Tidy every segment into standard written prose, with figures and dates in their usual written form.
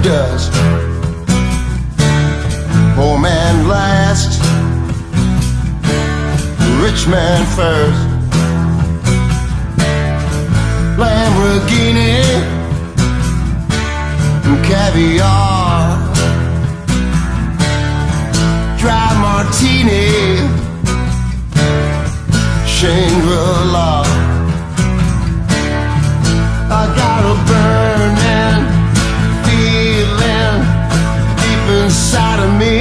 dust. Poor man last, rich man first. Lamborghini, caviar, dry martini, Shangri-La. I got a burning feeling deep inside of me.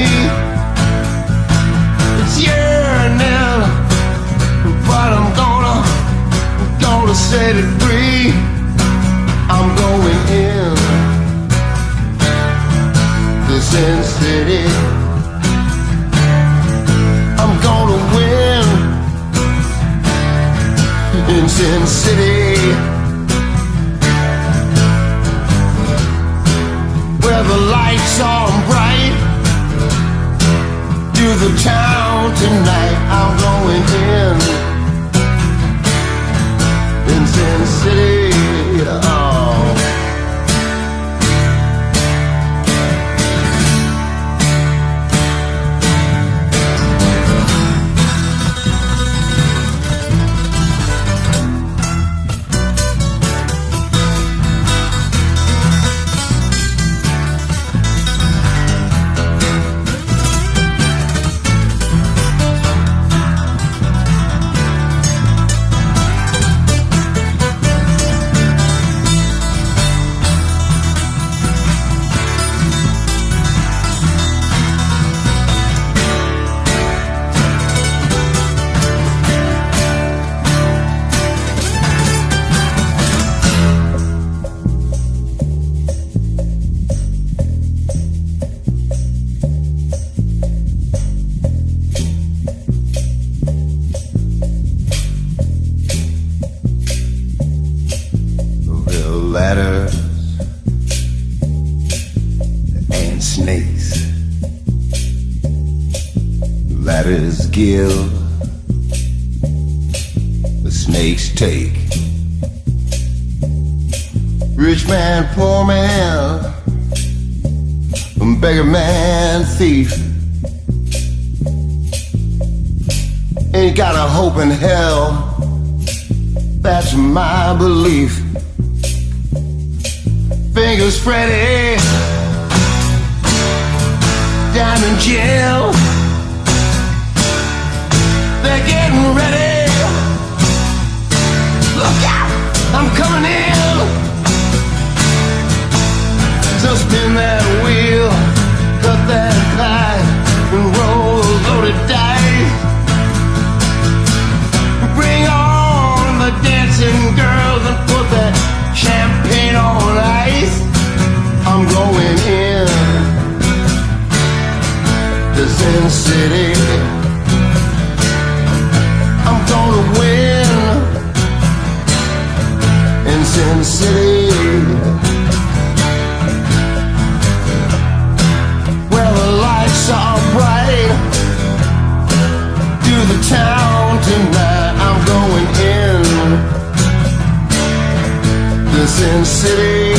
It's yearning, but I'm gonna set it free. I'm going in the Sin City. I'm gonna win in Sin City, where the lights are bright. Do the town tonight. I'm going in Sin City. Oh. Ladders and snakes. Ladders give, the snakes take. Rich man, poor man, beggar man, thief. Ain't got a hope in hell, that's my belief. Fingers Freddy, down in jail. They're getting ready. Look out, I'm coming in. So spin that wheel, cut that pie, and roll a loaded dice. Bring on the dancing girls and put that champagne on ice. I'm going in to Sin City. I'm gonna win in Sin City, where the lights are bright. Do the town tonight. I'm going in Sin City.